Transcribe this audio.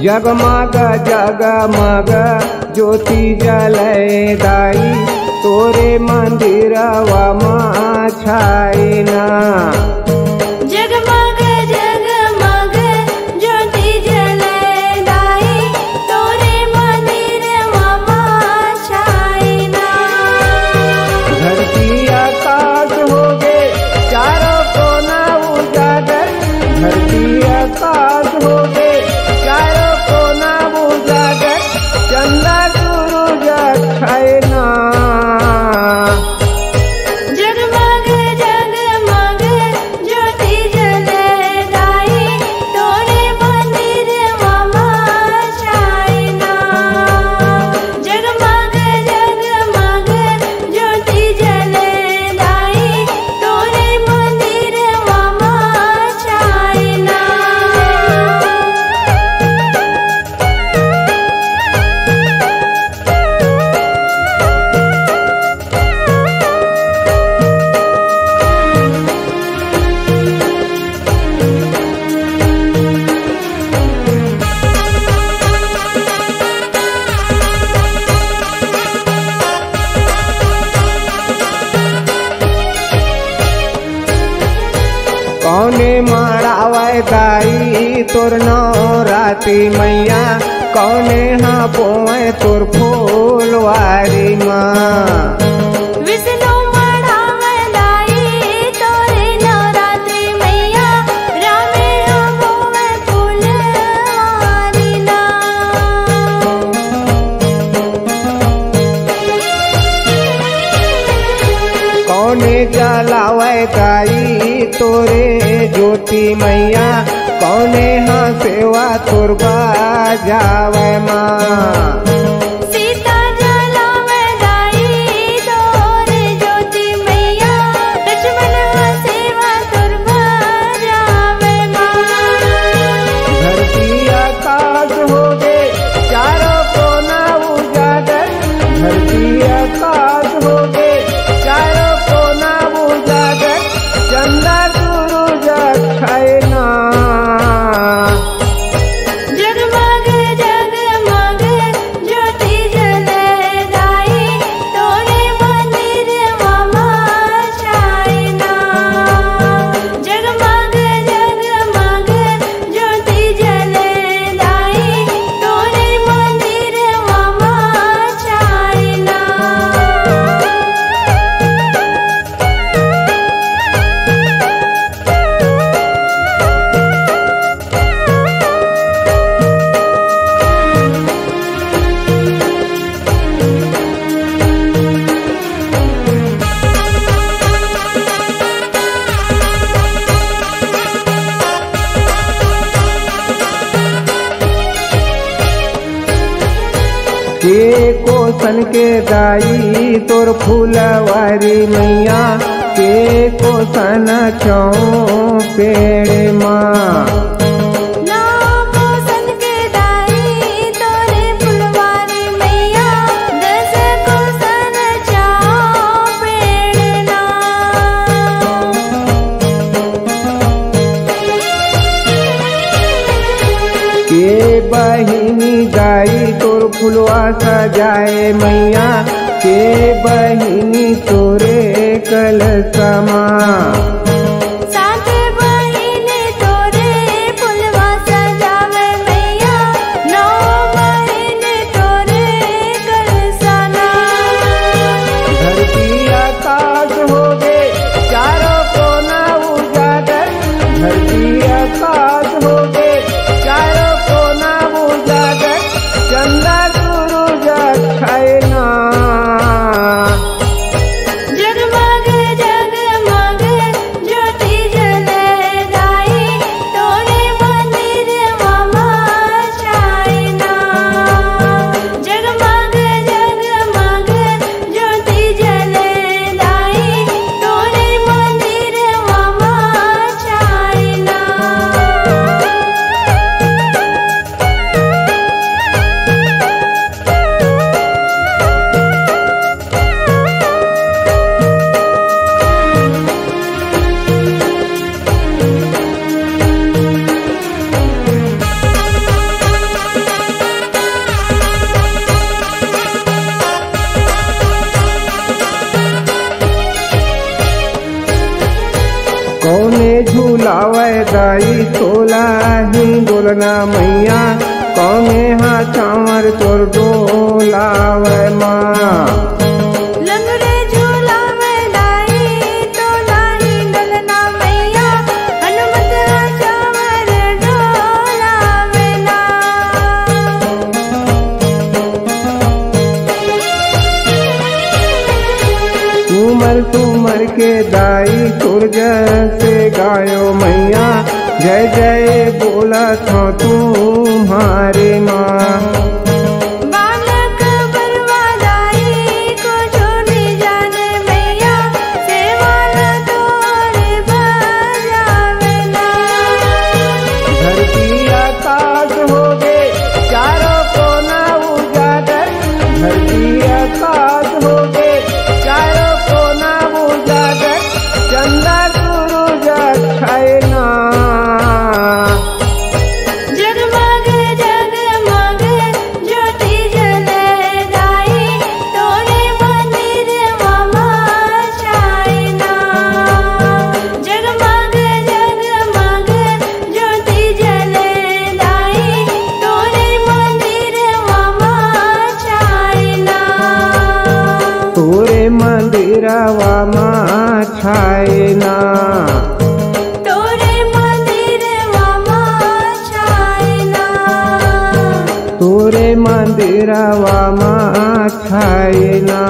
जगमग जगमग ज्योति जले दाई तोरे मंदिरवा माँ छाइना। जगमग जगमग ज्योति जले दाई तोरे मंदिरवा माँ छाइना। धरती आकाश हो गे चारों कोना उजागर, धरती आकाश हो गे चारों कोना उजागर, चंदा सूरज छाइना। जगमग जगमग ज्योति जले दाई तोरे मंदिरवा माँ छाइना। जगमग जगमग ज्योति जले दाई तोरे मंदिरवा माँ छाइना। कौने मारावे दाई तोर नवरात्रि मैया, कौने हाँ पोए तोर फूलवारी माँ। विष्णु मढ़ावे दाई तोरे नवरात्रि मैया, रामे होवे फूलवारी ना। कौने जलावे दाई तोरे ज्योति मैया, कौने हाँ सेवा तोर बाजावे माँ। सीता जलावे दाई तोरे ज्योति मैया, लक्ष्मण सेवा तोर बजावे माँ। धरती आकाश हो गे चारों कोना उजागर, धरती आकाश हो गे चारों कोना उजागर, चंदा सूरज छाइना। जगमग जगमग ज्योति जले दाई तोरे मंदिरवा माँ छाइना। जगमग जगमग ज्योति जले दाई तोरे मंदिरवा माँ छाइना। के कोसन के दाई तोर फूलवारी मैया, के कोसन चौ पेड़ माँ। नाम कोसन के दाई तोरे फुलवारी मैया, दस कोसन चाओ पेड़ ना। के बहिनी दाई तोर फुलवा सजाए मैया, के बहिनी तोरे कलसमा। सात बहिन तोरे फुलवा सजावे मैया, नौ बहिन तोरे कलसना। धरती आकाश हो गे चारों कोना उजागर, धरती आकाश हो गे चारों कोना उजागर, चंदा सूरज छाइना। जगमग जगमग झूलावे दाई तोला ही बोलना मैया कौने हा चावर तोर डोलावे माँ लंगड़े झूलावे दाई तोला ही डोलना मैया हनुमत चावर डोलावे ना। तुमर के दाई सूरज से गायो मैया जय जय बोला था तुम्हारे माँ बालक बरवा दाई को छोड़ी जाने मैया सेवाल तोर बजावे ना। धरती आकाश हो गए चारों कोना उजागर धरती आकाश हो गए चारों कोना उजागर चंदा सूरज छाए ना। जगमग जगमग ज्योति जले दाई तोरे मंदिर मामा छाए ना। जगमग जगमग ज्योति जले दाई तोरे मंदिर मामा छाए ना। तोरे मंदिरवा माँ छाए ना। तोरे मंदिर मामा छाए ना। तोरे मंदिरवा माँ छाए ना।